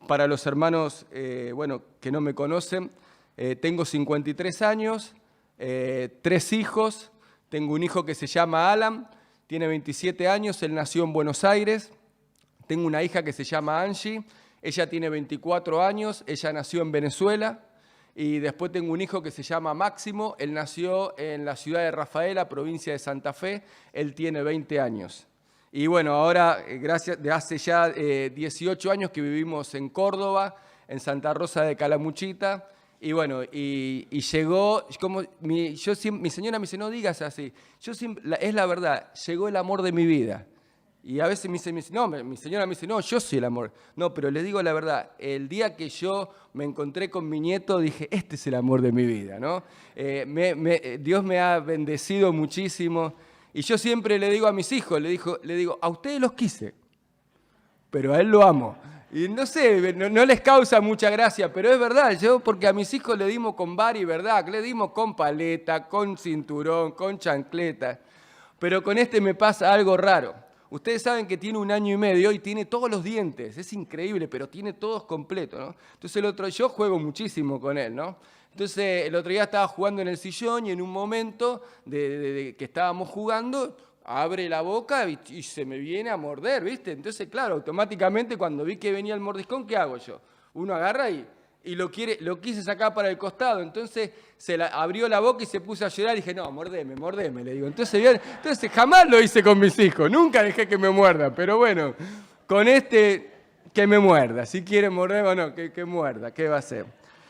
Para los hermanos que no me conocen, tengo 53 años, 3 hijos. Tengo un hijo que se llama Alan, tiene 27 años, él nació en Buenos Aires. Tengo una hija que se llama Angie, ella tiene 24 años, ella nació en Venezuela. Y después tengo un hijo que se llama Máximo, él nació en la ciudad de Rafaela, provincia de Santa Fe, él tiene 20 años. Y bueno, ahora, de hace ya 18 años que vivimos en Córdoba, en Santa Rosa de Calamuchita, y bueno, y llegó, mi señora me dice, no digas así, es la verdad, llegó el amor de mi vida. Y a veces mi señora me dice, no, yo soy el amor. No, pero le digo la verdad, el día que yo me encontré con mi nieto, dije, este es el amor de mi vida, ¿no? Dios me ha bendecido muchísimo. Y yo siempre le digo a mis hijos, le digo, a ustedes los quise, pero a él lo amo. Y no sé, no les causa mucha gracia, pero es verdad, porque a mis hijos le dimos con vari, ¿verdad? Le dimos con paleta, con cinturón, con chancleta. Pero con este me pasa algo raro. Ustedes saben que tiene 1 año y medio y tiene todos los dientes, es increíble, pero tiene todos completos, ¿no? Entonces yo juego muchísimo con él, ¿no? Entonces el otro día estaba jugando en el sillón y en un momento de que estábamos jugando, abre la boca y se me viene a morder, ¿viste? Entonces, claro, automáticamente cuando vi que venía el mordiscón, ¿qué hago yo? Uno agarra y lo quise sacar para el costado, entonces abrió la boca y se puso a llorar y dije, no, mordeme, le digo. Entonces jamás lo hice con mis hijos, nunca dejé que me muerdan, pero bueno, con este, que me muerda, si quiere morder o no, que muerda, ¿qué va a hacer?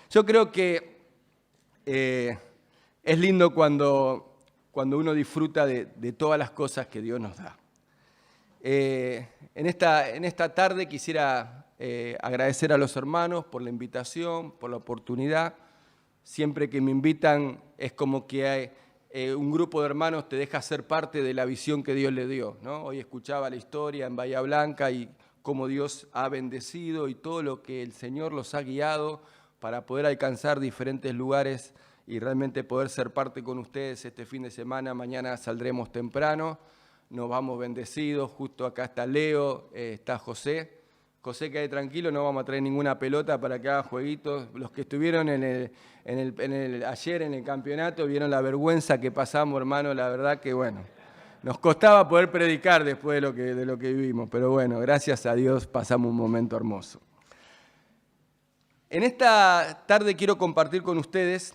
Yo creo que es lindo cuando uno disfruta de todas las cosas que Dios nos da. En esta tarde quisiera agradecer a los hermanos por la invitación, por la oportunidad. Siempre que me invitan es como que un grupo de hermanos te deja ser parte de la visión que Dios le dio, ¿no? Hoy escuchaba la historia en Bahía Blanca y cómo Dios ha bendecido y todo lo que el Señor los ha guiado para poder alcanzar diferentes lugares y realmente poder ser parte con ustedes este fin de semana. Mañana saldremos temprano, nos vamos bendecidos. Justo acá está Leo, está José. José, quede tranquilo, no vamos a traer ninguna pelota para que haga jueguitos. Los que estuvieron ayer en el campeonato vieron la vergüenza que pasamos, hermano. La verdad que, bueno, nos costaba poder predicar después de lo que vivimos. Pero bueno, gracias a Dios pasamos un momento hermoso. En esta tarde quiero compartir con ustedes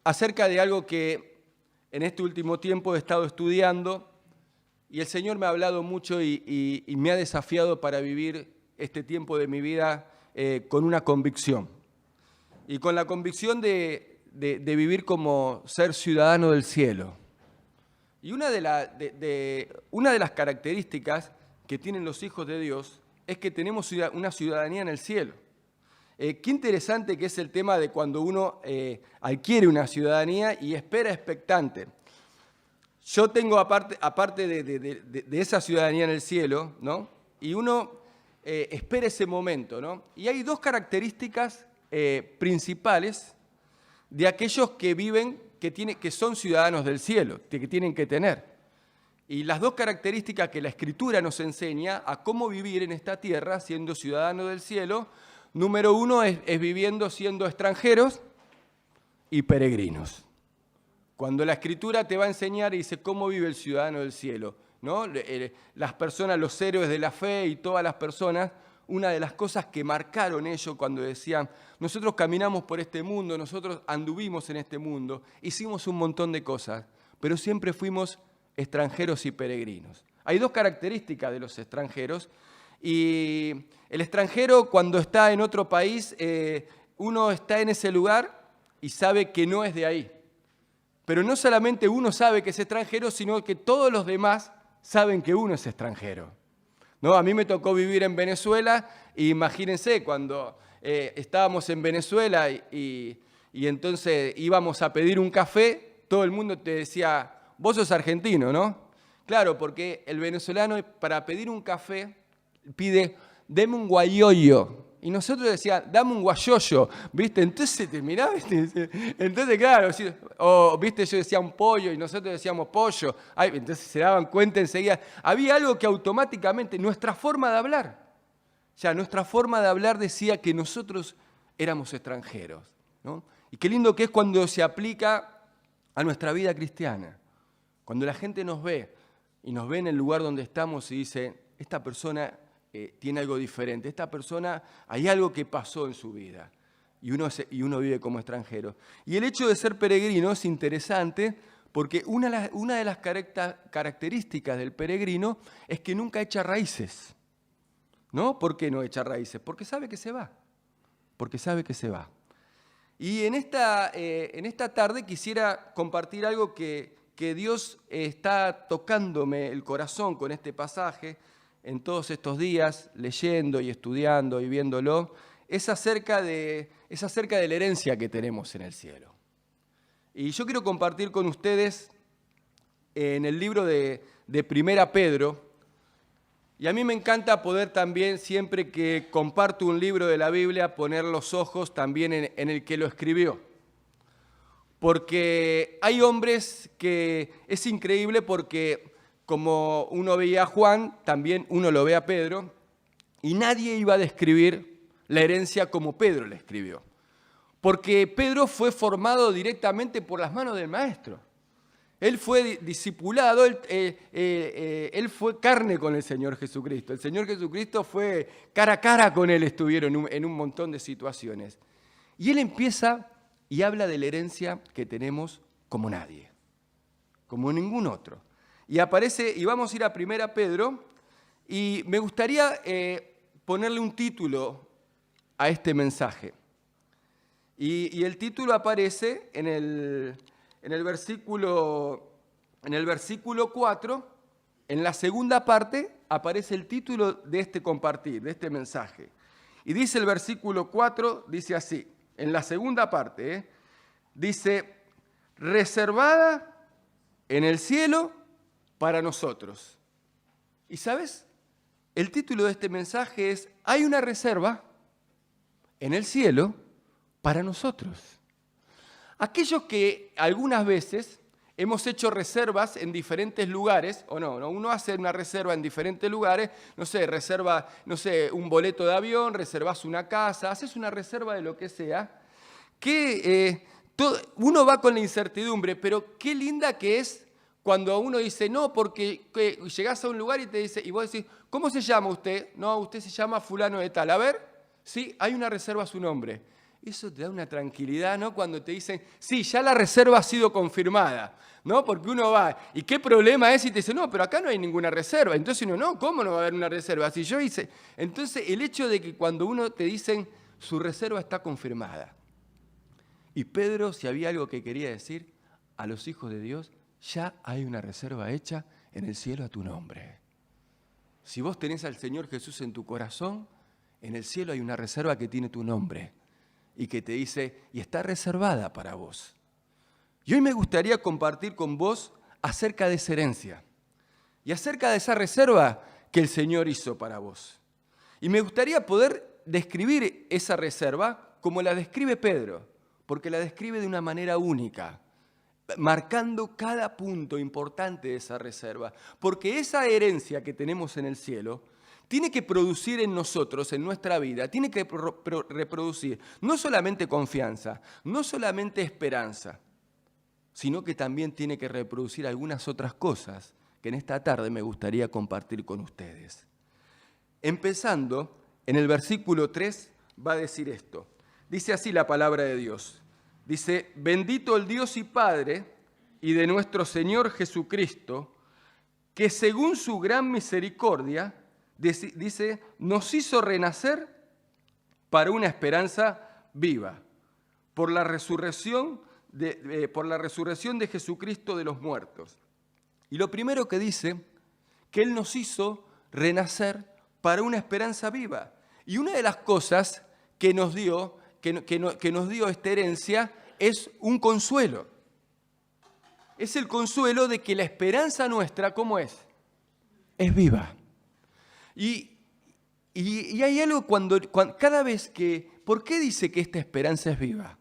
acerca de algo que en este último tiempo he estado estudiando y el Señor me ha hablado mucho y me ha desafiado para vivir este tiempo de mi vida con una convicción. Y con la convicción de vivir como ser ciudadano del cielo. Y una de las características que tienen los hijos de Dios es que tenemos una ciudadanía en el cielo. Qué interesante que es el tema de cuando uno adquiere una ciudadanía y espera expectante. Yo tengo, aparte de esa ciudadanía en el cielo, ¿no? Y uno espera ese momento, ¿no? Y hay 2 características principales de aquellos que viven, que son ciudadanos del cielo, que tienen que tener. Y las 2 características que la Escritura nos enseña a cómo vivir en esta tierra siendo ciudadanos del cielo, número 1 es viviendo siendo extranjeros y peregrinos. Cuando la Escritura te va a enseñar y dice cómo vive el ciudadano del cielo, ¿no? Las personas, los héroes de la fe y todas las personas, una de las cosas que marcaron ellos cuando decían, nosotros caminamos por este mundo, nosotros anduvimos en este mundo, hicimos un montón de cosas, pero siempre fuimos extranjeros y peregrinos. Hay 2 características de los extranjeros y el extranjero cuando está en otro país, uno está en ese lugar y sabe que no es de ahí. Pero no solamente uno sabe que es extranjero, sino que todos los demás saben que uno es extranjero. ¿No? A mí me tocó vivir en Venezuela y imagínense cuando estábamos en Venezuela y entonces íbamos a pedir un café, todo el mundo te decía, vos sos argentino, ¿no? Claro, porque el venezolano para pedir un café pide, deme un guayoyo. Y nosotros decíamos, dame un guayoyo, ¿viste? Entonces te miraba, ¿viste? Entonces, claro, ¿viste? Yo decía un pollo y nosotros decíamos pollo. Entonces se daban cuenta enseguida. Había algo que automáticamente, nuestra forma de hablar. ya nuestra forma de hablar decía que nosotros éramos extranjeros, ¿no? Y qué lindo que es cuando se aplica a nuestra vida cristiana. Cuando la gente nos ve y nos ve en el lugar donde estamos y dice, esta persona tiene algo diferente, esta persona hay algo que pasó en su vida y uno vive como extranjero. Y el hecho de ser peregrino es interesante porque una de las características del peregrino es que nunca echa raíces. ¿No? ¿Por qué no echa raíces? Porque sabe que se va. Porque sabe que se va. Y en esta tarde quisiera compartir algo que Dios está tocándome el corazón con este pasaje en todos estos días, leyendo y estudiando y viéndolo, es acerca de la herencia que tenemos en el cielo. Y yo quiero compartir con ustedes en el libro de Primera Pedro, y a mí me encanta poder también, siempre que comparto un libro de la Biblia, poner los ojos también en el que lo escribió. Porque hay hombres que es increíble porque como uno veía a Juan, también uno lo ve a Pedro, y nadie iba a describir la herencia como Pedro la escribió. Porque Pedro fue formado directamente por las manos del Maestro. Él fue discipulado, él fue carne con el Señor Jesucristo. El Señor Jesucristo fue cara a cara con él, estuvieron en un montón de situaciones. Y él empieza y habla de la herencia que tenemos como nadie, como ningún otro. Y aparece, y vamos a ir a 1 Pedro, y me gustaría ponerle un título a este mensaje. Y el título aparece en el versículo 4, en la segunda parte, aparece el título de este compartir, de este mensaje. Y dice el versículo 4, dice así, en la segunda parte, dice, reservada en el cielo para nosotros. ¿Y sabes? El título de este mensaje es, hay una reserva en el cielo para nosotros. Aquellos que algunas veces hemos hecho reservas en diferentes lugares, o no, uno hace una reserva en diferentes lugares, reserva, un boleto de avión, reservas una casa, haces una reserva de lo que sea, que uno va con la incertidumbre, pero qué linda que es cuando uno dice, no, porque llegás a un lugar y te dice, y vos decís, ¿cómo se llama usted? No, usted se llama fulano de tal. A ver, sí, hay una reserva a su nombre. Eso te da una tranquilidad, ¿no? Cuando te dicen, sí, ya la reserva ha sido confirmada, ¿no? Porque uno va, ¿y qué problema es? Y te dice, no, pero acá no hay ninguna reserva. Entonces uno, no, ¿cómo no va a haber una reserva? Si yo hice. Entonces el hecho de que cuando uno te dicen, su reserva está confirmada. Y Pedro, si había algo que quería decir a los hijos de Dios, ya hay una reserva hecha en el cielo a tu nombre. Si vos tenés al Señor Jesús en tu corazón, en el cielo hay una reserva que tiene tu nombre. Y que te dice, y está reservada para vos. Y hoy me gustaría compartir con vos acerca de esa herencia y acerca de esa reserva que el Señor hizo para vos. Y me gustaría poder describir esa reserva como la describe Pedro, porque la describe de una manera única, marcando cada punto importante de esa reserva, porque esa herencia que tenemos en el cielo tiene que producir en nosotros, en nuestra vida, tiene que reproducir no solamente confianza, no solamente esperanza, sino que también tiene que reproducir algunas otras cosas que en esta tarde me gustaría compartir con ustedes. Empezando, en el versículo 3 va a decir esto. Dice así la palabra de Dios. Dice, bendito el Dios y Padre y de nuestro Señor Jesucristo, que según su gran misericordia, dice, nos hizo renacer para una esperanza viva, por la resurrección de Jesucristo de los muertos. Y lo primero que dice, que Él nos hizo renacer para una esperanza viva. Y una de las cosas que nos dio, que nos dio esta herencia es un consuelo. Es el consuelo de que la esperanza nuestra, ¿cómo es? Es viva. Y hay algo cuando cada vez que... ¿Por qué dice que esta esperanza es viva?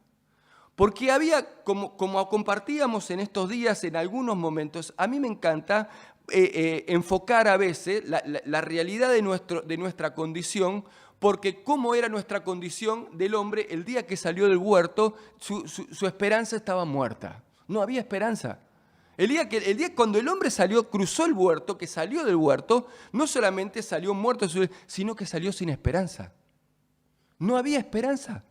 Porque había, como compartíamos en estos días, en algunos momentos, a mí me encanta enfocar a veces la realidad de nuestra condición, porque cómo era nuestra condición del hombre el día que salió del huerto, su esperanza estaba muerta. No había esperanza. El día cuando el hombre cruzó el huerto, que salió del huerto, no solamente salió muerto, sino que salió sin esperanza. No había esperanza.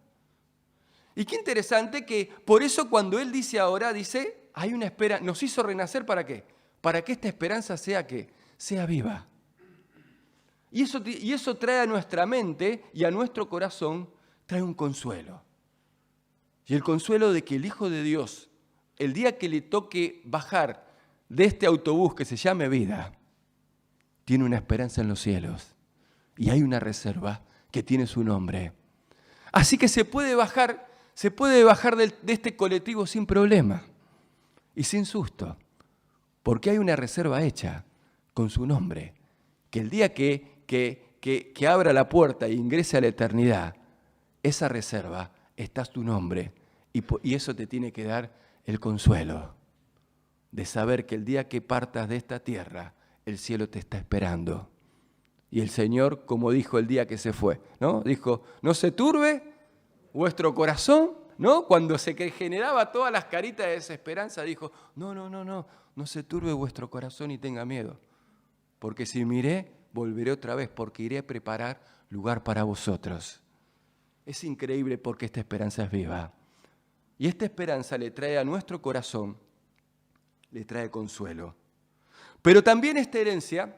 Y qué interesante que por eso cuando él dice ahora, hay una esperanza, nos hizo renacer ¿para qué? Para que esta esperanza sea viva. Y eso trae a nuestra mente y a nuestro corazón, trae un consuelo. Y el consuelo de que el Hijo de Dios, el día que le toque bajar de este autobús que se llame vida, tiene una esperanza en los cielos. Y hay una reserva que tiene su nombre. Así que se puede bajar de este colectivo sin problema y sin susto. Porque hay una reserva hecha con su nombre. Que el día que abra la puerta e ingrese a la eternidad, esa reserva está tu nombre. Y eso te tiene que dar el consuelo de saber que el día que partas de esta tierra, el cielo te está esperando. Y el Señor, como dijo el día que se fue, ¿no? Dijo, no se turbe vuestro corazón, ¿no? Cuando se generaba todas las caritas de desesperanza, dijo, no se turbe vuestro corazón y tenga miedo. Porque si miré, volveré otra vez, porque iré a preparar lugar para vosotros. Es increíble porque esta esperanza es viva. Y esta esperanza le trae a nuestro corazón, le trae consuelo. Pero también esta herencia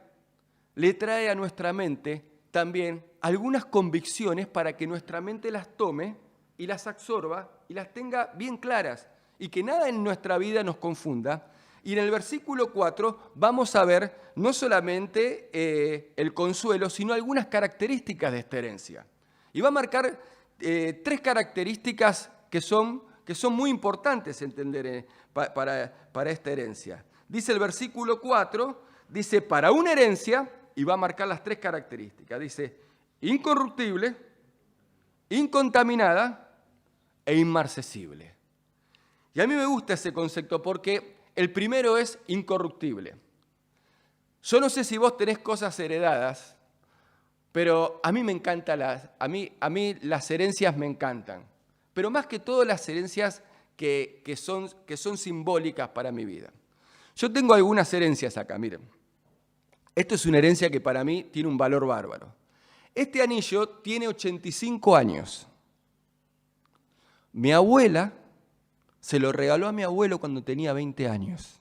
le trae a nuestra mente también algunas convicciones para que nuestra mente las tome y las absorba y las tenga bien claras y que nada en nuestra vida nos confunda. Y en el versículo 4 vamos a ver no solamente el consuelo, sino algunas características de esta herencia. Y va a marcar 3 características que son muy importantes entender para esta herencia. Dice el versículo 4, dice, para una herencia, y va a marcar las 3 características. Dice, incorruptible, incontaminada e inmarcesible. Y a mí me gusta ese concepto porque el primero es incorruptible. Yo no sé si vos tenés cosas heredadas, pero a mí me encantan a mí las herencias me encantan. Pero más que todo las herencias que son simbólicas para mi vida. Yo tengo algunas herencias acá, miren. Esto es una herencia que para mí tiene un valor bárbaro. Este anillo tiene 85 años. Mi abuela se lo regaló a mi abuelo cuando tenía 20 años.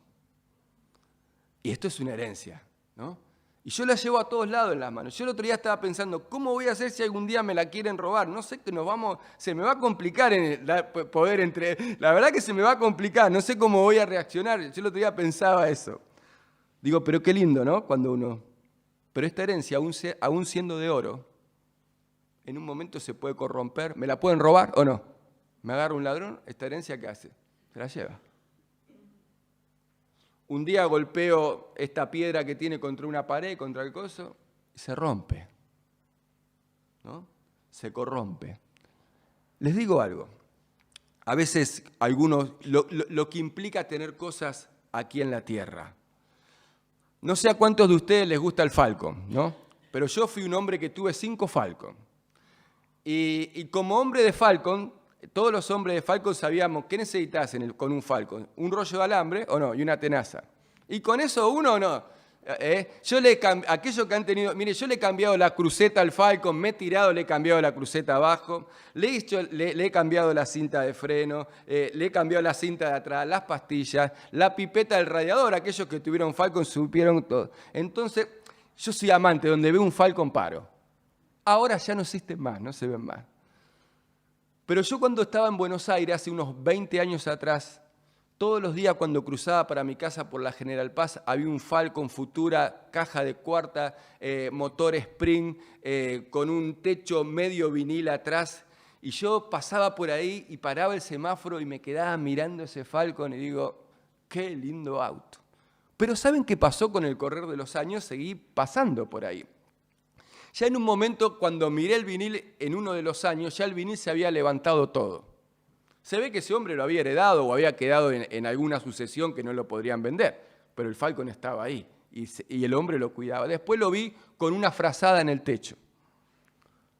Y esto es una herencia, ¿no? Y yo la llevo a todos lados en las manos. Yo el otro día estaba pensando, ¿cómo voy a hacer si algún día me la quieren robar? No sé, se me va a complicar la verdad que se me va a complicar, no sé cómo voy a reaccionar. Yo el otro día pensaba eso. Digo, pero qué lindo, ¿no? Pero esta herencia, aún siendo de oro, en un momento se puede corromper. ¿Me la pueden robar o no? Me agarra un ladrón, ¿esta herencia qué hace? Se la lleva. Un día golpeo esta piedra que tiene contra una pared, contra el coso, y se rompe, ¿no? Se corrompe. Les digo algo. A veces lo que implica tener cosas aquí en la tierra. No sé a cuántos de ustedes les gusta el Falcon, ¿no? Pero yo fui un hombre que tuve 5 Falcon. Y como hombre de Falcon, todos los hombres de Falcon sabíamos qué necesitas con un Falcon. Un rollo de alambre o no, y una tenaza. Y con eso uno no. Aquellos que han tenido, mire, yo le he cambiado la cruceta al Falcon, me he tirado, le he cambiado la cruceta abajo, le he cambiado la cinta de freno, le he cambiado la cinta de atrás, las pastillas, la pipeta del radiador, aquellos que tuvieron Falcon supieron todo. Entonces, yo soy amante, donde veo un Falcon paro. Ahora ya no existen más, no se ven más. Pero yo cuando estaba en Buenos Aires, hace unos 20 años atrás, todos los días cuando cruzaba para mi casa por la General Paz, había un Falcon Futura, caja de cuarta, motor Spring, con un techo medio vinil atrás. Y yo pasaba por ahí y paraba el semáforo y me quedaba mirando ese Falcon y digo, qué lindo auto. Pero ¿saben qué pasó con el correr de los años? Seguí pasando por ahí. Ya en un momento, cuando miré el vinil en uno de los años, ya el vinil se había levantado todo. Se ve que ese hombre lo había heredado o había quedado en alguna sucesión que no lo podrían vender, pero el Falcon estaba ahí y el hombre lo cuidaba. Después lo vi con una frazada en el techo.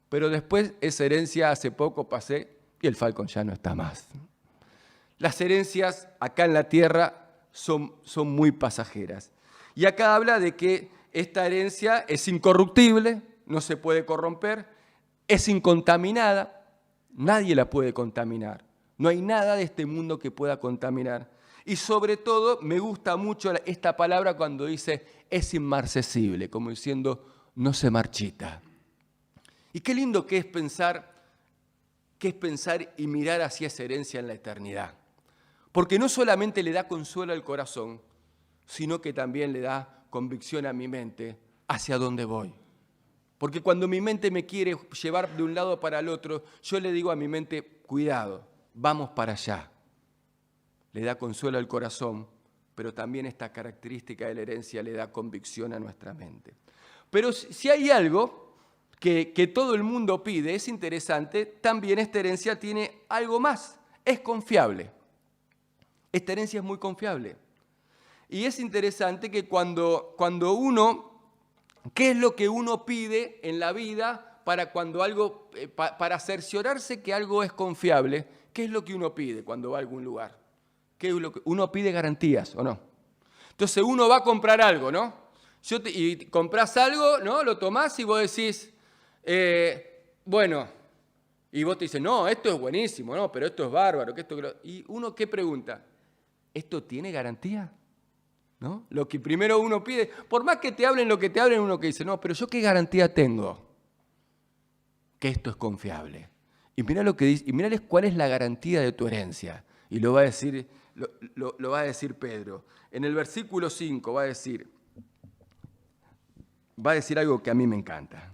Pero después esa herencia hace poco pasé y el Falcon ya no está más. Las herencias acá en la tierra son muy pasajeras. Y acá habla de que esta herencia es incorruptible, no se puede corromper, es incontaminada, nadie la puede contaminar. No hay nada de este mundo que pueda contaminar. Y sobre todo me gusta mucho esta palabra cuando dice es inmarcesible, como diciendo no se marchita. Y qué lindo que es pensar y mirar hacia esa herencia en la eternidad. Porque no solamente le da consuelo al corazón, sino que también le da convicción a mi mente hacia dónde voy. Porque cuando mi mente me quiere llevar de un lado para el otro, yo le digo a mi mente, cuidado, vamos para allá. Le da consuelo al corazón, pero también esta característica de la herencia le da convicción a nuestra mente. Pero si hay algo que todo el mundo pide, es interesante, también esta herencia tiene algo más, es confiable. Esta herencia es muy confiable. Y es interesante que cuando uno, ¿qué es lo que uno pide en la vida para cerciorarse que algo es confiable? ¿Qué es lo que uno pide cuando va a algún lugar? ¿Qué es lo que uno pide? Garantías, ¿o no? Entonces uno va a comprar algo, ¿no? Y compras algo, ¿no? Lo tomás y vos decís, bueno, y vos te dices, no, esto es buenísimo, no, pero esto es bárbaro. Y uno, ¿qué pregunta? ¿Esto tiene garantía? ¿No? Lo que primero uno pide, por más que te hablen lo que te hablen, uno que dice, no, pero yo ¿qué garantía tengo? Que esto es confiable. Y mirá lo que dice, y mirá cuál es la garantía de tu herencia. Y lo va a decir, lo va a decir Pedro. En el versículo 5 va a decir algo que a mí me encanta.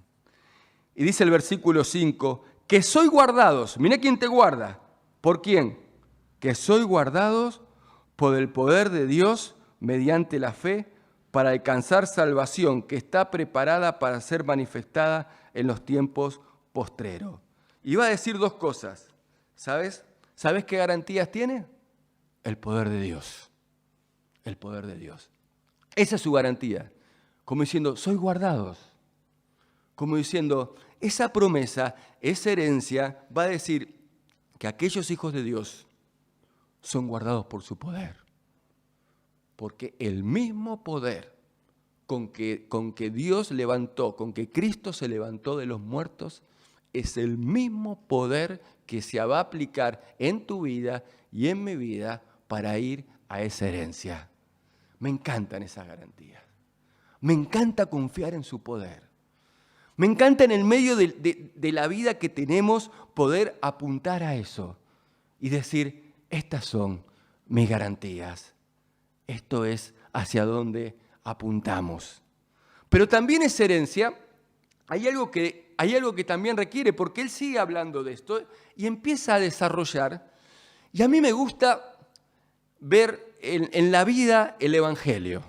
Y dice el versículo 5, que soy guardados. Mirá quién te guarda. ¿Por quién? Que soy guardados por el poder de Dios mediante la fe para alcanzar salvación que está preparada para ser manifestada en los tiempos postreros. Y va a decir dos cosas. ¿Sabes? ¿Sabes qué garantías tiene? El poder de Dios. El poder de Dios. Esa es su garantía. Como diciendo, soy guardados. Como diciendo, esa promesa, esa herencia, va a decir que aquellos hijos de Dios son guardados por su poder. Porque el mismo poder con que Dios levantó, con que Cristo se levantó de los muertos, es el mismo poder que se va a aplicar en tu vida y en mi vida para ir a esa herencia. Me encantan esas garantías. Me encanta confiar en su poder. Me encanta en el medio de la vida que tenemos poder apuntar a eso y decir, estas son mis garantías. Esto es hacia dónde apuntamos. Pero también esa herencia, hay algo que también requiere, porque él sigue hablando de esto y empieza a desarrollar. Y a mí me gusta ver en la vida el Evangelio.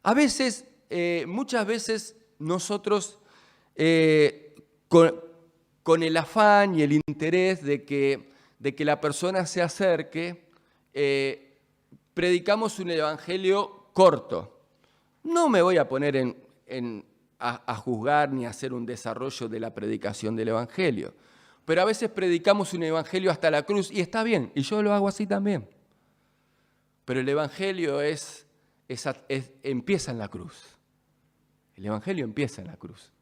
A veces, muchas veces nosotros, con el afán y el interés de que la persona se acerque, predicamos un evangelio corto. No me voy a poner a juzgar ni a hacer un desarrollo de la predicación del evangelio, pero a veces predicamos un evangelio hasta la cruz y está bien, y yo lo hago así también. Pero el evangelio empieza en la cruz. El evangelio empieza en la cruz,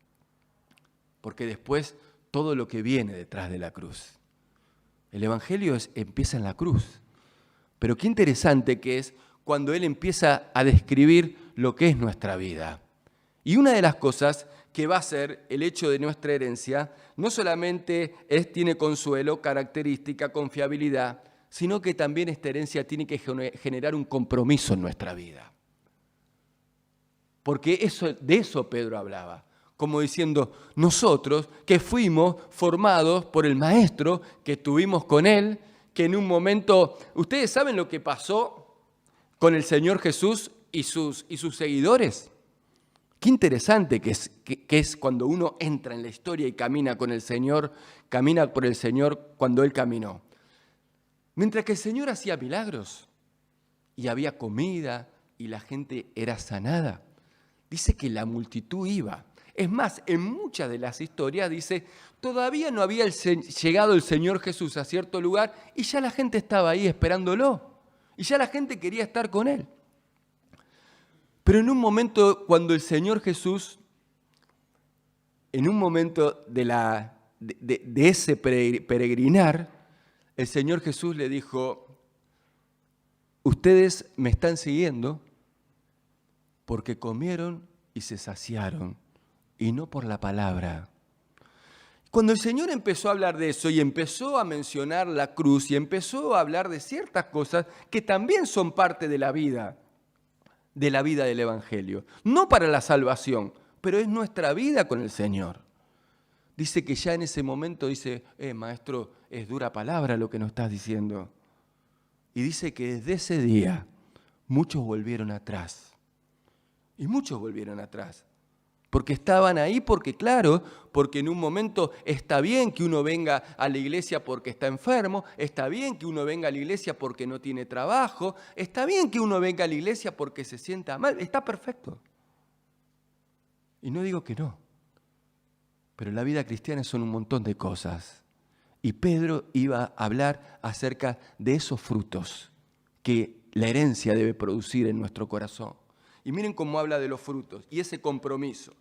porque después todo lo que viene detrás de la cruz. El evangelio empieza en la cruz. Pero qué interesante que es cuando él empieza a describir lo que es nuestra vida. Y una de las cosas que va a ser el hecho de nuestra herencia, no solamente tiene consuelo, característica, confiabilidad, sino que también esta herencia tiene que generar un compromiso en nuestra vida. Porque de eso Pedro hablaba, como diciendo, nosotros que fuimos formados por el Maestro, que estuvimos con Él, que en un momento, ¿ustedes saben lo que pasó con el Señor Jesús y sus seguidores? Qué interesante que es cuando uno entra en la historia y camina con el Señor, camina por el Señor cuando Él caminó. Mientras que el Señor hacía milagros y había comida y la gente era sanada. Dice que la multitud iba. Es más, en muchas de las historias dice, todavía no había llegado el Señor Jesús a cierto lugar y ya la gente estaba ahí esperándolo. Y ya la gente quería estar con Él. Pero en un momento, cuando el Señor Jesús, en un momento de ese peregrinar, el Señor Jesús le dijo, ustedes me están siguiendo porque comieron y se saciaron, y no por la palabra. Cuando el Señor empezó a hablar de eso y empezó a mencionar la cruz y empezó a hablar de ciertas cosas que también son parte de la vida del Evangelio. No para la salvación, pero es nuestra vida con el Señor. Dice que ya en ese momento dice, maestro, es dura palabra lo que nos estás diciendo. Y dice que desde ese día muchos volvieron atrás. Y muchos volvieron atrás. Porque estaban ahí, porque en un momento está bien que uno venga a la iglesia porque está enfermo, está bien que uno venga a la iglesia porque no tiene trabajo, está bien que uno venga a la iglesia porque se sienta mal, está perfecto. Y no digo que no, pero la vida cristiana son un montón de cosas. Y Pedro iba a hablar acerca de esos frutos que la herencia debe producir en nuestro corazón. Y miren cómo habla de los frutos y ese compromiso.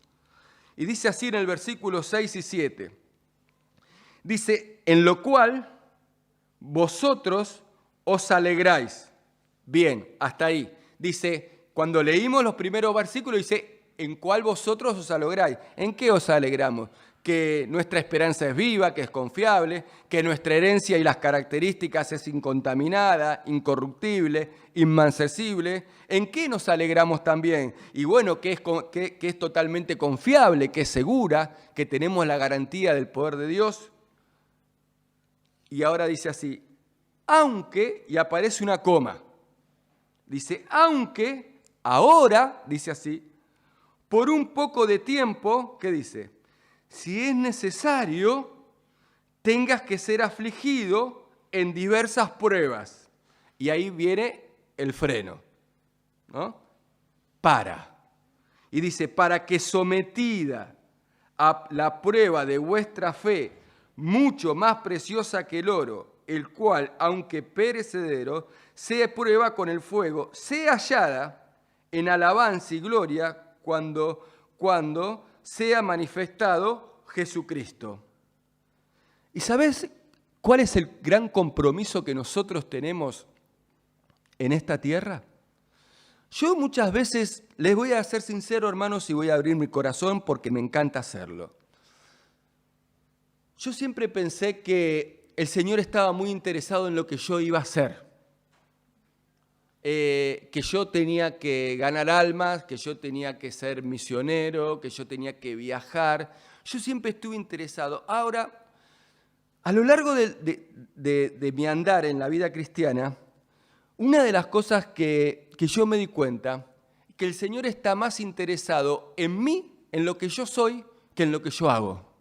Y dice así en el versículo 6 y 7. Dice, en lo cual vosotros os alegráis. Bien, hasta ahí. Dice, cuando leímos los primeros versículos, dice, en cuál vosotros os alegráis. ¿En qué os alegramos? Que nuestra esperanza es viva, que es confiable, que nuestra herencia y las características es incontaminada, incorruptible, inmancesible. ¿En qué nos alegramos también? Y bueno, que es totalmente confiable, que es segura, que tenemos la garantía del poder de Dios. Y ahora dice así, aunque, y aparece una coma, dice, aunque ahora, dice así, por un poco de tiempo, ¿qué dice? Si es necesario, tengas que ser afligido en diversas pruebas. Y ahí viene el freno, ¿no? Y dice, para que sometida a la prueba de vuestra fe, mucho más preciosa que el oro, el cual, aunque perecedero, se prueba con el fuego, sea hallada en alabanza y gloria cuando sea manifestado Jesucristo. ¿Y sabes cuál es el gran compromiso que nosotros tenemos en esta tierra? Yo muchas veces, les voy a ser sincero, hermanos, y voy a abrir mi corazón porque me encanta hacerlo. Yo siempre pensé que el Señor estaba muy interesado en lo que yo iba a hacer. Que yo tenía que ganar almas, que yo tenía que ser misionero, que yo tenía que viajar. Yo siempre estuve interesado. Ahora, a lo largo de mi andar en la vida cristiana, una de las cosas que yo me di cuenta, que el Señor está más interesado en mí, en lo que yo soy, que en lo que yo hago.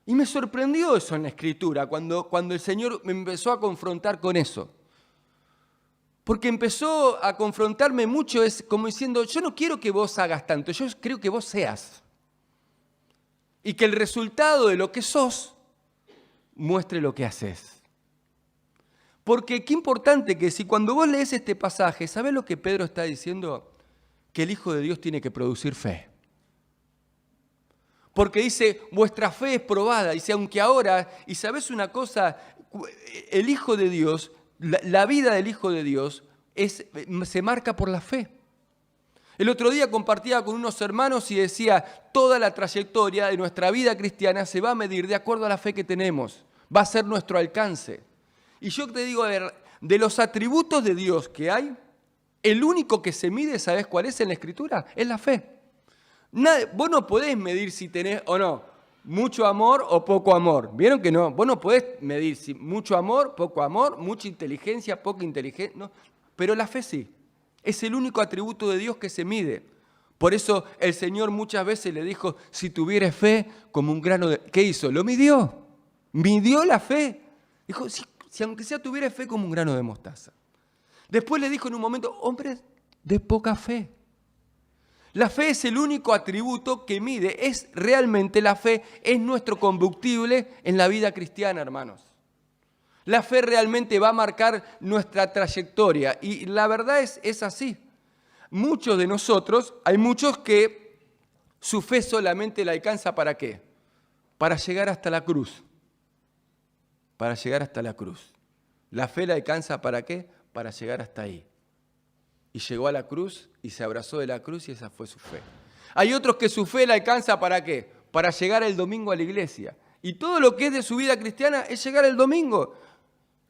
Y me sorprendió eso en la Escritura, cuando el Señor me empezó a confrontar con eso. Porque empezó a confrontarme mucho, es como diciendo, yo no quiero que vos hagas tanto, yo creo que vos seas. Y que el resultado de lo que sos muestre lo que haces. Porque qué importante que si cuando vos lees este pasaje, ¿sabés lo que Pedro está diciendo? Que el Hijo de Dios tiene que producir fe. Porque dice, vuestra fe es probada. Dice, aunque ahora, y sabés una cosa, el Hijo de Dios, la vida del Hijo de Dios se marca por la fe. El otro día compartía con unos hermanos y decía, toda la trayectoria de nuestra vida cristiana se va a medir de acuerdo a la fe que tenemos. Va a ser nuestro alcance. Y yo te digo, a ver, de los atributos de Dios que hay, el único que se mide, ¿sabés cuál es en la Escritura? Es la fe. Vos no podés medir si tenés o no mucho amor o poco amor. ¿Vieron que no? Vos no podés medir si mucho amor, poco amor, mucha inteligencia, poca inteligencia. No. Pero la fe sí. Es el único atributo de Dios que se mide. Por eso el Señor muchas veces le dijo, si tuvieras fe como un grano de... ¿Qué hizo? Lo midió. Midió la fe. Dijo, si aunque sea tuviera fe como un grano de mostaza. Después le dijo en un momento, hombres de poca fe. La fe es el único atributo que mide, es realmente la fe, es nuestro combustible en la vida cristiana, hermanos. La fe realmente va a marcar nuestra trayectoria y la verdad es así. Muchos de nosotros, hay muchos que su fe solamente la alcanza ¿para qué? Para llegar hasta la cruz. Para llegar hasta la cruz. La fe la alcanza ¿para qué? Para llegar hasta ahí. Y llegó a la cruz y se abrazó de la cruz y esa fue su fe. Hay otros que su fe la alcanza ¿para qué? Para llegar el domingo a la iglesia. Y todo lo que es de su vida cristiana es llegar el domingo.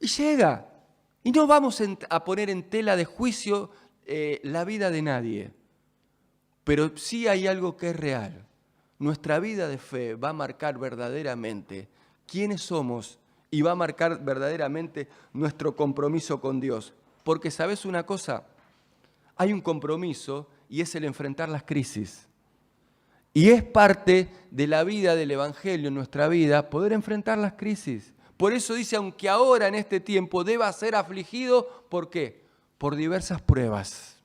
Y llega. Y no vamos a poner en tela de juicio la vida de nadie. Pero sí hay algo que es real. Nuestra vida de fe va a marcar verdaderamente quiénes somos y va a marcar verdaderamente nuestro compromiso con Dios. Porque ¿sabes una cosa? Hay un compromiso y es el enfrentar las crisis. Y es parte de la vida del Evangelio en nuestra vida poder enfrentar las crisis. Por eso dice, aunque ahora en este tiempo deba ser afligido, ¿por qué? Por diversas pruebas.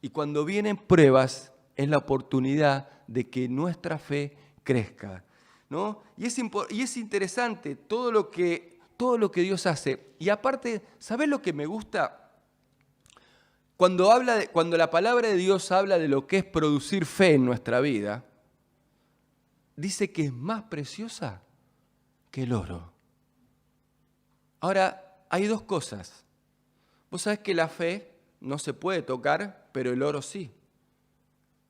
Y cuando vienen pruebas es la oportunidad de que nuestra fe crezca, ¿no? Y es interesante todo lo que Dios hace. Y aparte, ¿sabés lo que me gusta? Cuando la palabra de Dios habla de lo que es producir fe en nuestra vida, dice que es más preciosa que el oro. Ahora, hay dos cosas. Vos sabés que la fe no se puede tocar, pero el oro sí.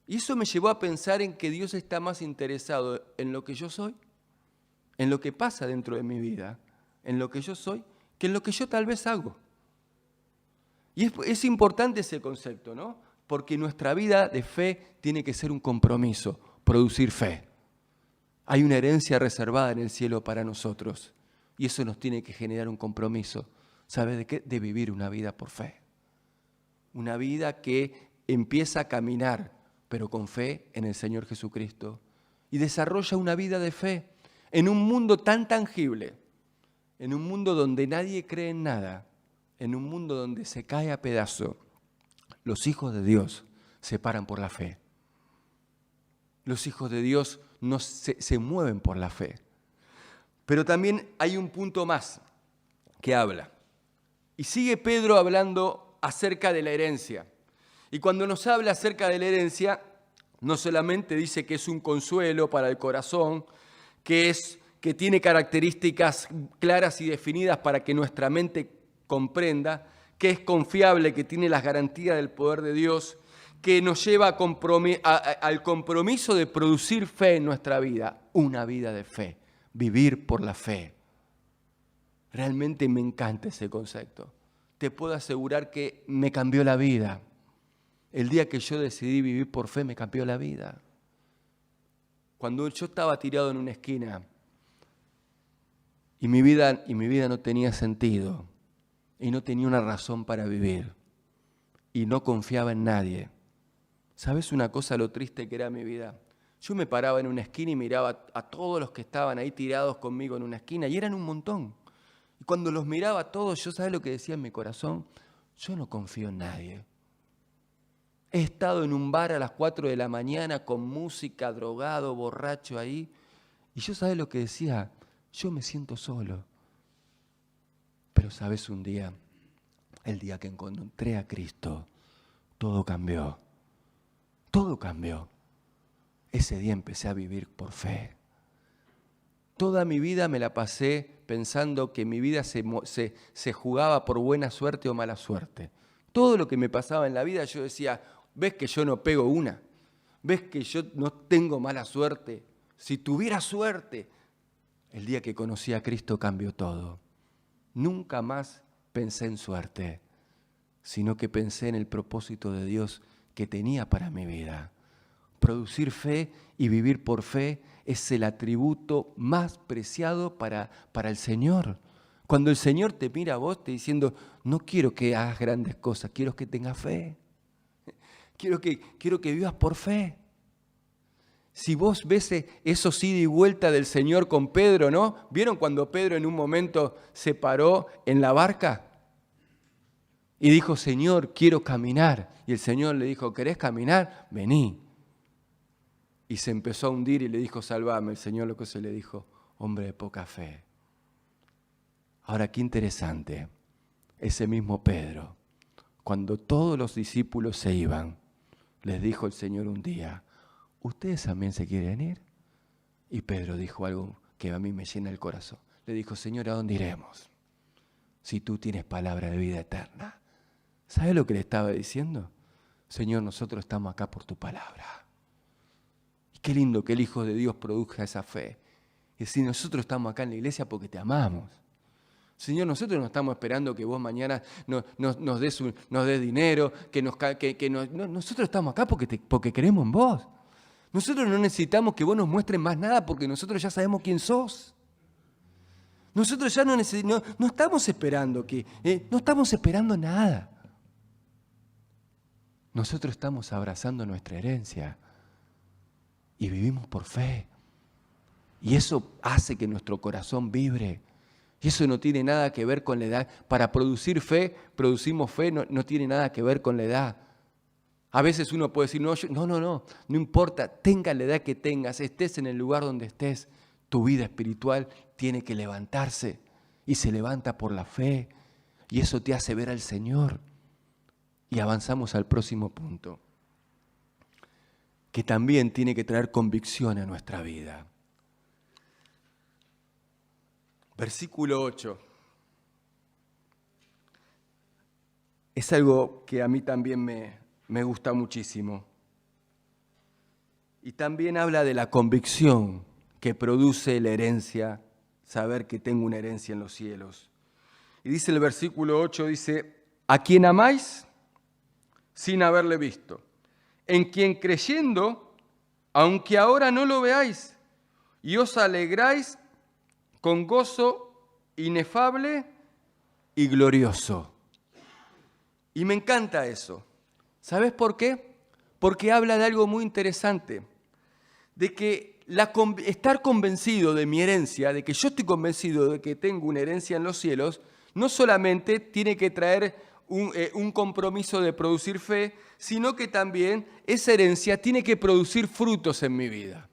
Y eso me llevó a pensar en que Dios está más interesado en lo que yo soy, en lo que pasa dentro de mi vida, en lo que yo soy, que en lo que yo tal vez hago. Y es importante ese concepto, ¿no? Porque nuestra vida de fe tiene que ser un compromiso, producir fe. Hay una herencia reservada en el cielo para nosotros y eso nos tiene que generar un compromiso. ¿Sabes de qué? De vivir una vida por fe. Una vida que empieza a caminar, pero con fe en el Señor Jesucristo. Y desarrolla una vida de fe en un mundo tan tangible, en un mundo donde nadie cree en nada, en un mundo donde se cae a pedazo. Los hijos de Dios se paran por la fe. Los hijos de Dios no se mueven por la fe. Pero también hay un punto más que habla. Y sigue Pedro hablando acerca de la herencia. Y cuando nos habla acerca de la herencia, no solamente dice que es un consuelo para el corazón, que tiene características claras y definidas para que nuestra mente comprenda, que es confiable, que tiene las garantías del poder de Dios, que nos lleva al compromiso de producir fe en nuestra vida, una vida de fe, vivir por la fe. Realmente me encanta ese concepto. Te puedo asegurar que me cambió la vida. El día que yo decidí vivir por fe me cambió la vida. Cuando yo estaba tirado en una esquina y mi vida no tenía sentido y no tenía una razón para vivir y no confiaba en nadie. ¿Sabes una cosa lo triste que era mi vida? Yo me paraba en una esquina y miraba a todos los que estaban ahí tirados conmigo en una esquina y eran un montón. Y cuando los miraba a todos, yo ¿sabes lo que decía en mi corazón? Yo no confío en nadie. He estado en un bar a las 4 de la mañana con música, drogado, borracho ahí. Y yo ¿sabes lo que decía? Yo me siento solo. Pero ¿sabes un día? El día que encontré a Cristo, todo cambió. Todo cambió. Ese día empecé a vivir por fe. Toda mi vida me la pasé pensando que mi vida se jugaba por buena suerte o mala suerte. Todo lo que me pasaba en la vida yo decía, ¿ves que yo no pego una? ¿Ves que yo no tengo mala suerte? Si tuviera suerte. El día que conocí a Cristo cambió todo. Nunca más pensé en suerte, sino que pensé en el propósito de Dios que tenía para mi vida. Producir fe y vivir por fe es el atributo más preciado para el Señor. Cuando el Señor te mira a vos te diciendo, no quiero que hagas grandes cosas, quiero que tengas fe. Quiero que vivas por fe. Si vos ves esos ida y vuelta del Señor con Pedro, ¿no? ¿Vieron cuando Pedro en un momento se paró en la barca? Y dijo, Señor, quiero caminar. Y el Señor le dijo, ¿querés caminar? Vení. Y se empezó a hundir y le dijo, salvame. El Señor lo que se le dijo, hombre de poca fe. Ahora, qué interesante, ese mismo Pedro, cuando todos los discípulos se iban, les dijo el Señor un día, ¿ustedes también se quieren ir? Y Pedro dijo algo que a mí me llena el corazón. Le dijo, Señor, ¿a dónde iremos? Si tú tienes palabra de vida eterna. ¿Sabes lo que le estaba diciendo? Señor, nosotros estamos acá por tu palabra. Y qué lindo que el Hijo de Dios produzca esa fe. Y decir, nosotros estamos acá en la iglesia porque te amamos. Señor, nosotros no estamos esperando que vos mañana nos des dinero, nosotros estamos acá porque queremos en vos. Nosotros no necesitamos que vos nos muestres más nada porque nosotros ya sabemos quién sos. Nosotros ya no estamos esperando no estamos esperando nada. Nosotros estamos abrazando nuestra herencia y vivimos por fe. Y eso hace que nuestro corazón vibre. Y eso no tiene nada que ver con la edad. Para producir fe, producimos fe, no tiene nada que ver con la edad. A veces uno puede decir, no importa, tenga la edad que tengas, estés en el lugar donde estés, tu vida espiritual tiene que levantarse y se levanta por la fe y eso te hace ver al Señor. Y avanzamos al próximo punto, que también tiene que traer convicción a nuestra vida. Versículo 8. Es algo que a mí también me gusta muchísimo. Y también habla de la convicción que produce la herencia, saber que tengo una herencia en los cielos. Y dice el versículo 8, dice, ¿a quien amáis sin haberle visto? En quien creyendo, aunque ahora no lo veáis, y os alegráis con gozo inefable y glorioso. Y me encanta eso. ¿Sabes por qué? Porque habla de algo muy interesante, de que estar convencido de mi herencia, de que yo estoy convencido de que tengo una herencia en los cielos, no solamente tiene que traer un compromiso de producir fe, sino que también esa herencia tiene que producir frutos en mi vida.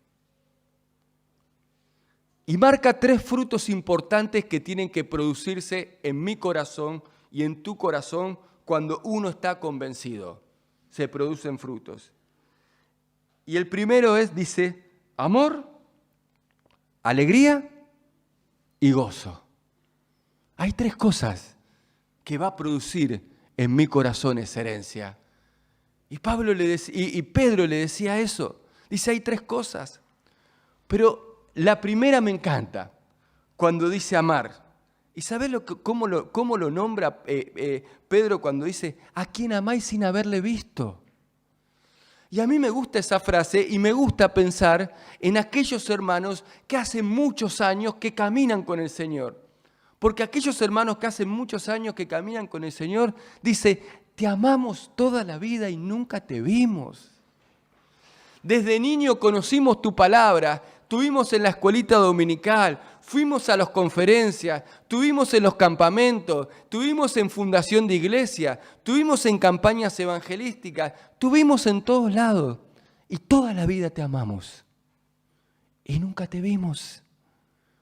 Y marca 3 frutos importantes que tienen que producirse en mi corazón y en tu corazón cuando uno está convencido. Se producen frutos. Y el primero dice, amor, alegría y gozo. Hay 3 cosas que va a producir en mi corazón esa herencia. Y Pedro le decía eso. Dice, hay 3 cosas. Pero la primera me encanta, cuando dice amar. ¿Y sabés cómo lo nombra Pedro cuando dice, ¿a quién amáis sin haberle visto? Y a mí me gusta esa frase y me gusta pensar en aquellos hermanos que hace muchos años que caminan con el Señor. Porque aquellos hermanos que hace muchos años que caminan con el Señor, dice, te amamos toda la vida y nunca te vimos. Desde niño conocimos tu palabra, estuvimos en la escuelita dominical, fuimos a las conferencias, estuvimos en los campamentos, estuvimos en fundación de iglesia, estuvimos en campañas evangelísticas, estuvimos en todos lados y toda la vida te amamos. Y nunca te vimos,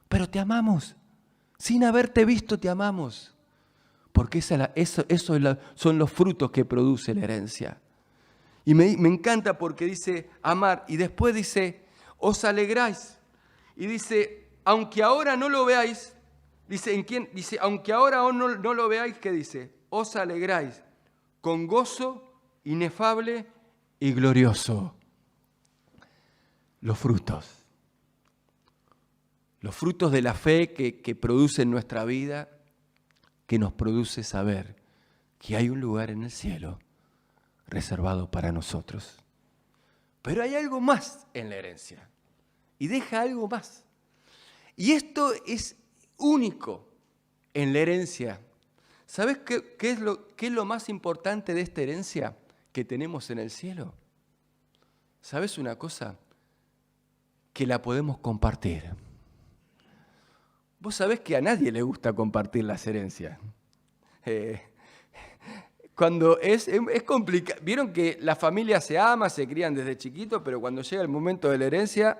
pero te amamos. Sin haberte visto te amamos. Porque eso son los frutos que produce la herencia. Y me encanta porque dice amar y después dice os alegráis. Y dice, aunque ahora no lo veáis, dice, aunque ahora no lo veáis, ¿qué dice? Os alegráis con gozo inefable y glorioso. Los frutos de la fe que produce en nuestra vida, que nos produce saber que hay un lugar en el cielo reservado para nosotros. Pero hay algo más en la herencia. Y deja algo más. Y esto es único en la herencia. ¿Sabes qué es lo más importante de esta herencia que tenemos en el cielo? ¿Sabes una cosa? Que la podemos compartir. Vos sabés que a nadie le gusta compartir las herencias. cuando es complicado. Vieron que la familia se ama, se crían desde chiquito, pero cuando llega el momento de la herencia,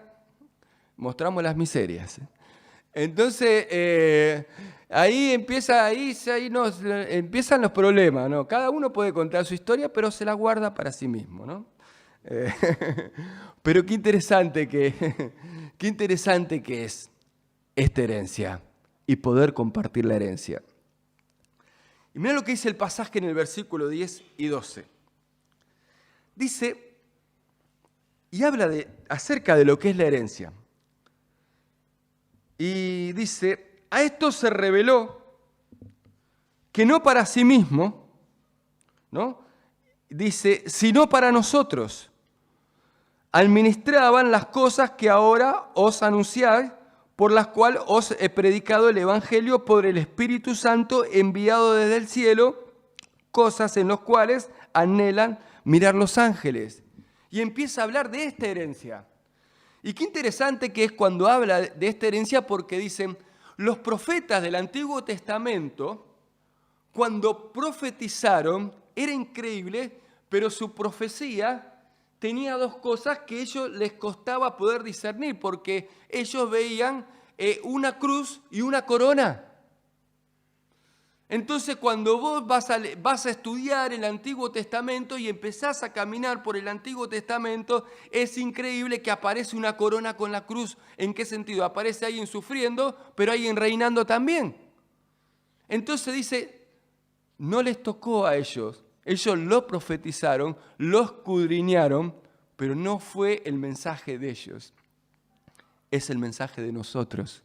mostramos las miserias. Entonces, ahí empiezan los problemas, ¿no? Cada uno puede contar su historia, pero se la guarda para sí mismo, ¿no? Pero qué interesante que es esta herencia y poder compartir la herencia. Y mira lo que dice el pasaje en el versículo 10 y 12. Dice, y habla acerca de lo que es la herencia. Y dice, a esto se reveló que no para sí mismo, ¿no? Dice, sino para nosotros. Administraban las cosas que ahora os anunciáis, por las cuales os he predicado el Evangelio por el Espíritu Santo enviado desde el cielo, cosas en las cuales anhelan mirar los ángeles. Y empieza a hablar de esta herencia. Y qué interesante que es cuando habla de esta herencia, porque dicen, los profetas del Antiguo Testamento, cuando profetizaron, era increíble, pero su profecía tenía dos cosas que a ellos les costaba poder discernir, porque ellos veían una cruz y una corona. Entonces, cuando vos vas a estudiar el Antiguo Testamento y empezás a caminar por el Antiguo Testamento, es increíble que aparece una corona con la cruz. ¿En qué sentido? Aparece alguien sufriendo, pero alguien reinando también. Entonces dice, no les tocó a ellos. Ellos lo profetizaron, lo escudriñaron, pero no fue el mensaje de ellos. Es el mensaje de nosotros,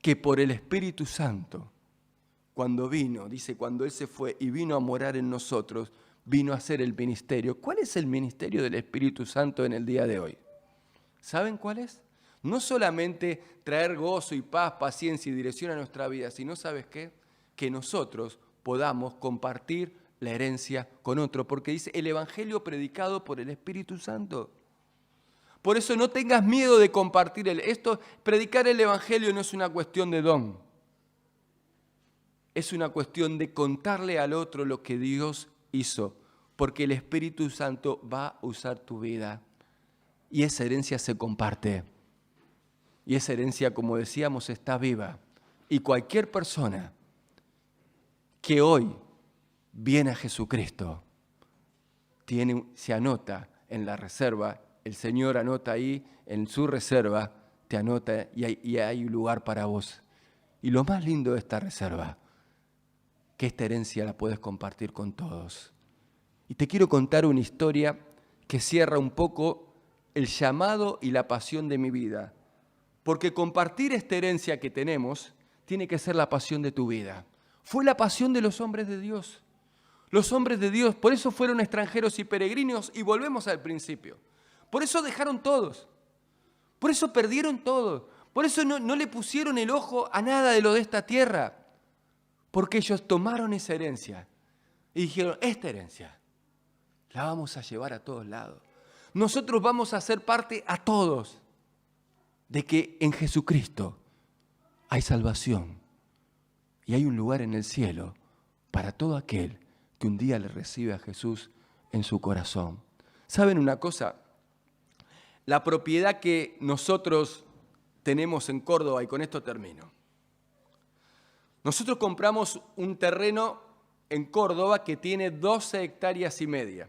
que por el Espíritu Santo, cuando vino, dice, cuando Él se fue y vino a morar en nosotros, vino a hacer el ministerio. ¿Cuál es el ministerio del Espíritu Santo en el día de hoy? ¿Saben cuál es? No solamente traer gozo y paz, paciencia y dirección a nuestra vida, sino, ¿sabes qué? Que nosotros podamos compartir la herencia con otro, porque dice el Evangelio predicado por el Espíritu Santo. Por eso no tengas miedo de compartir predicar el Evangelio no es una cuestión de don. Es una cuestión de contarle al otro lo que Dios hizo, porque el Espíritu Santo va a usar tu vida y esa herencia se comparte. Y esa herencia, como decíamos, está viva. Y cualquier persona que hoy viene a Jesucristo, se anota en la reserva, el Señor anota ahí en su reserva, te anota y hay un lugar para vos. Y lo más lindo de esta reserva, que esta herencia la puedes compartir con todos. Y te quiero contar una historia que cierra un poco el llamado y la pasión de mi vida. Porque compartir esta herencia que tenemos tiene que ser la pasión de tu vida. Fue la pasión de los hombres de Dios. Los hombres de Dios, por eso fueron extranjeros y peregrinos, y volvemos al principio. Por eso dejaron todos. Por eso perdieron todo. Por eso no le pusieron el ojo a nada de lo de esta tierra. Porque ellos tomaron esa herencia y dijeron, esta herencia la vamos a llevar a todos lados. Nosotros vamos a ser parte a todos de que en Jesucristo hay salvación y hay un lugar en el cielo para todo aquel que un día le recibe a Jesús en su corazón. ¿Saben una cosa? La propiedad que nosotros tenemos en Córdoba, y con esto termino. Nosotros compramos un terreno en Córdoba que tiene 12 hectáreas y media.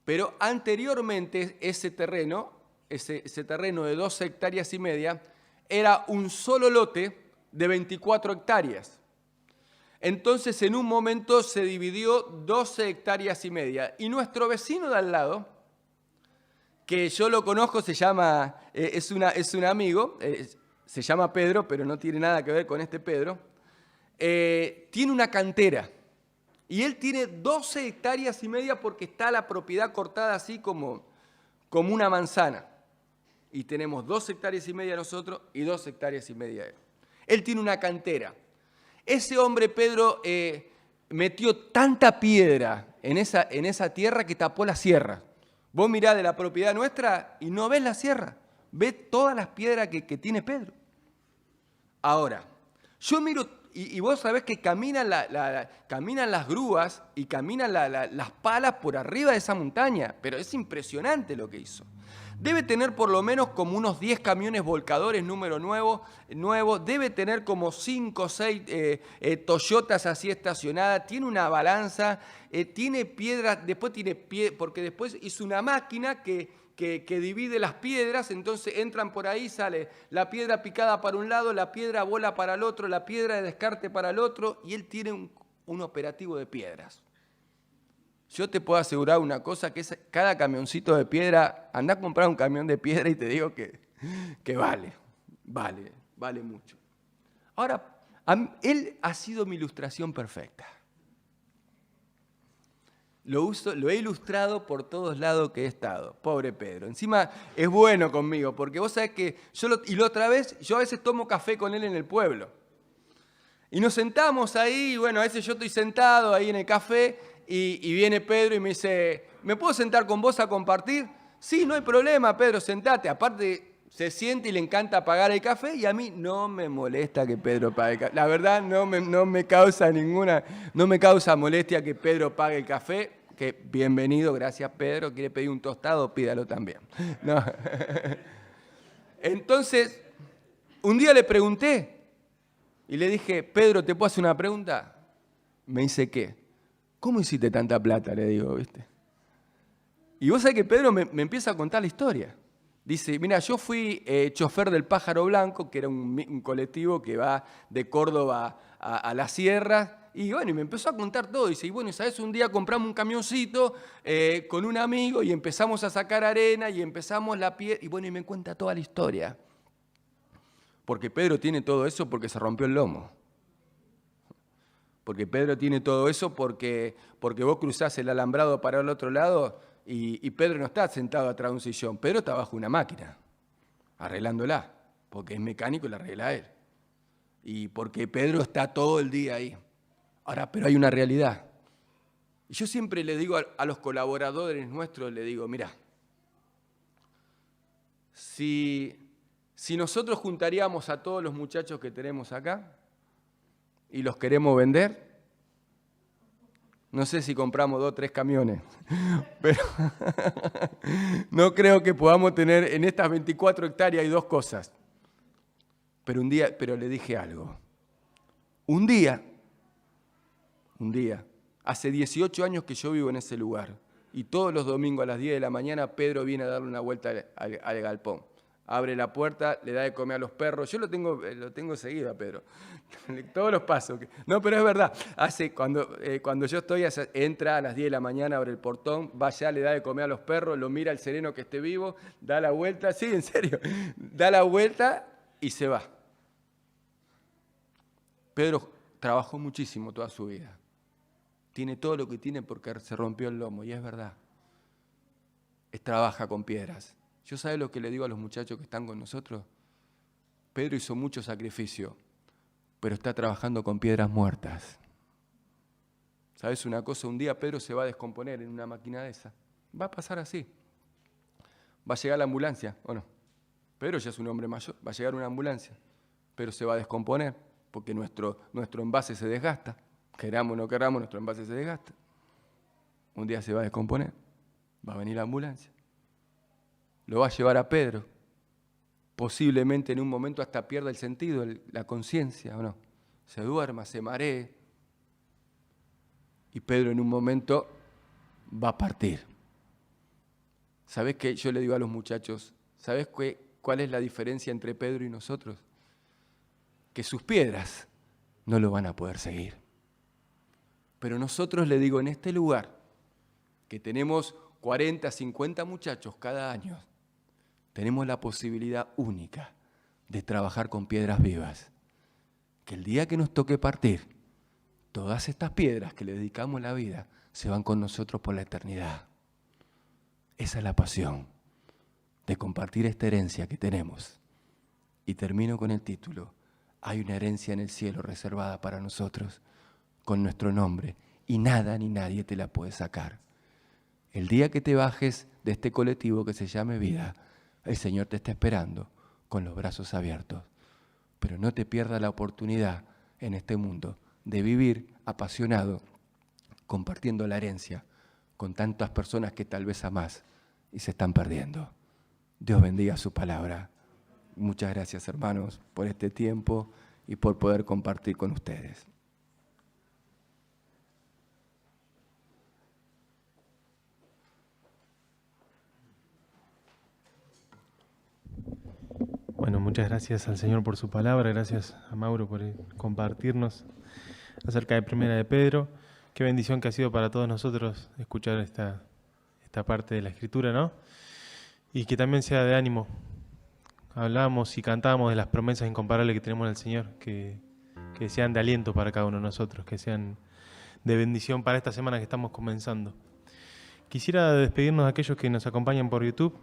Pero anteriormente ese terreno de 12 hectáreas y media era un solo lote de 24 hectáreas. Entonces en un momento se dividió 12 hectáreas y media. Y nuestro vecino de al lado, que yo lo conozco, es un amigo, se llama Pedro, pero no tiene nada que ver con este Pedro, tiene una cantera. Y él tiene 12 hectáreas y media porque está la propiedad cortada así como una manzana. Y tenemos 2 hectáreas y media nosotros y 2 hectáreas y media él. Él tiene una cantera. Ese hombre, Pedro, metió tanta piedra en esa tierra que tapó la sierra. Vos mirás de la propiedad nuestra y no ves la sierra. Ves todas las piedras que tiene Pedro. Ahora, yo miro y vos sabés que caminan, caminan las grúas y caminan las palas por arriba de esa montaña, pero es impresionante lo que hizo. Debe tener por lo menos como unos 10 camiones volcadores número nuevo, debe tener como 5 o 6 Toyotas así estacionadas, tiene una balanza, tiene piedras, porque después hizo una máquina que divide las piedras, entonces entran por ahí, sale la piedra picada para un lado, la piedra bola para el otro, la piedra de descarte para el otro, y él tiene un operativo de piedras. Yo te puedo asegurar una cosa, que es cada camioncito de piedra, anda a comprar un camión de piedra y te digo que vale mucho. Ahora, él ha sido mi ilustración perfecta. Lo he ilustrado por todos lados que he estado. Pobre Pedro. Encima es bueno conmigo, porque vos sabés que la otra vez, yo a veces tomo café con él en el pueblo. Y nos sentamos ahí, bueno, a veces yo estoy sentado ahí en el café y viene Pedro y me dice, ¿me puedo sentar con vos a compartir? Sí, no hay problema, Pedro, sentate. Aparte, se siente y le encanta pagar el café y a mí no me molesta que Pedro pague el café. La verdad no me causa molestia que Pedro pague el café, que bienvenido, gracias Pedro, quiere pedir un tostado, pídalo también. No. Entonces, un día le pregunté y le dije, Pedro, ¿te puedo hacer una pregunta? Me dice, ¿qué? ¿Cómo hiciste tanta plata? Le digo, ¿viste? Y vos sabés que Pedro me empieza a contar la historia. Dice, mira, yo fui chofer del Pájaro Blanco, que era un colectivo que va de Córdoba a la sierra, y bueno, y me empezó a contar todo. Dice, y bueno, ¿sabes? Un día compramos un camioncito con un amigo y empezamos a sacar arena y empezamos la piedra, y bueno, y me cuenta toda la historia. Porque Pedro tiene todo eso porque se rompió el lomo. Porque Pedro tiene todo eso porque vos cruzás el alambrado para el otro lado y Pedro no está sentado atrás de un sillón. Pedro está bajo una máquina, arreglándola, porque es mecánico y la arregla él. Y porque Pedro está todo el día ahí. Ahora, pero hay una realidad. Y yo siempre le digo a los colaboradores nuestros, le digo, mirá, si nosotros juntaríamos a todos los muchachos que tenemos acá y los queremos vender, no sé si compramos 2 o 3 camiones, pero no creo que podamos tener en estas 24 hectáreas hay 2 cosas. Pero le dije algo. Un día, hace 18 años que yo vivo en ese lugar, y todos los domingos a las 10 de la mañana Pedro viene a darle una vuelta al galpón. Abre la puerta, le da de comer a los perros. Yo lo tengo seguido a Pedro. Todos los pasos. No, pero es verdad. Cuando yo estoy, entra a las 10 de la mañana, abre el portón, va allá, le da de comer a los perros, lo mira al sereno que esté vivo, da la vuelta, sí, en serio, da la vuelta y se va. Pedro trabajó muchísimo toda su vida. Tiene todo lo que tiene porque se rompió el lomo, y es verdad. Trabaja con piedras. ¿Yo sabe lo que le digo a los muchachos que están con nosotros? Pedro hizo mucho sacrificio, pero está trabajando con piedras muertas. ¿Sabes una cosa? Un día Pedro se va a descomponer en una máquina de esa. Va a pasar así. Va a llegar la ambulancia, ¿o no? Pedro ya es un hombre mayor, va a llegar una ambulancia. Pero se va a descomponer porque nuestro envase se desgasta. Queramos o no queramos, nuestro envase se desgasta. Un día se va a descomponer. Va a venir la ambulancia. Lo va a llevar a Pedro. Posiblemente en un momento hasta pierda el sentido, la conciencia, ¿o no? Se duerma, se maree. Y Pedro en un momento va a partir. ¿Sabés qué? Yo le digo a los muchachos, ¿sabés cuál es la diferencia entre Pedro y nosotros? Que sus piedras no lo van a poder seguir. Pero nosotros, le digo, en este lugar, que tenemos 40, 50 muchachos cada año, tenemos la posibilidad única de trabajar con piedras vivas. Que el día que nos toque partir, todas estas piedras que le dedicamos la vida se van con nosotros por la eternidad. Esa es la pasión de compartir esta herencia que tenemos. Y termino con el título: hay una herencia en el cielo reservada para nosotros con nuestro nombre y nada ni nadie te la puede sacar. El día que te bajes de este colectivo que se llame vida, el Señor te está esperando con los brazos abiertos. Pero no te pierdas la oportunidad en este mundo, de vivir apasionado, compartiendo la herencia con tantas personas que tal vez amás y se están perdiendo. Dios bendiga su palabra. Muchas gracias, hermanos, por este tiempo y por poder compartir con ustedes. Bueno, muchas gracias al Señor por su palabra, gracias a Mauro por compartirnos acerca de Primera de Pedro. Qué bendición que ha sido para todos nosotros escuchar esta parte de la Escritura, ¿no? Y que también sea de ánimo. Hablamos y cantamos de las promesas incomparables que tenemos en el Señor, que sean de aliento para cada uno de nosotros, que sean de bendición para esta semana que estamos comenzando. Quisiera despedirnos de aquellos que nos acompañan por YouTube.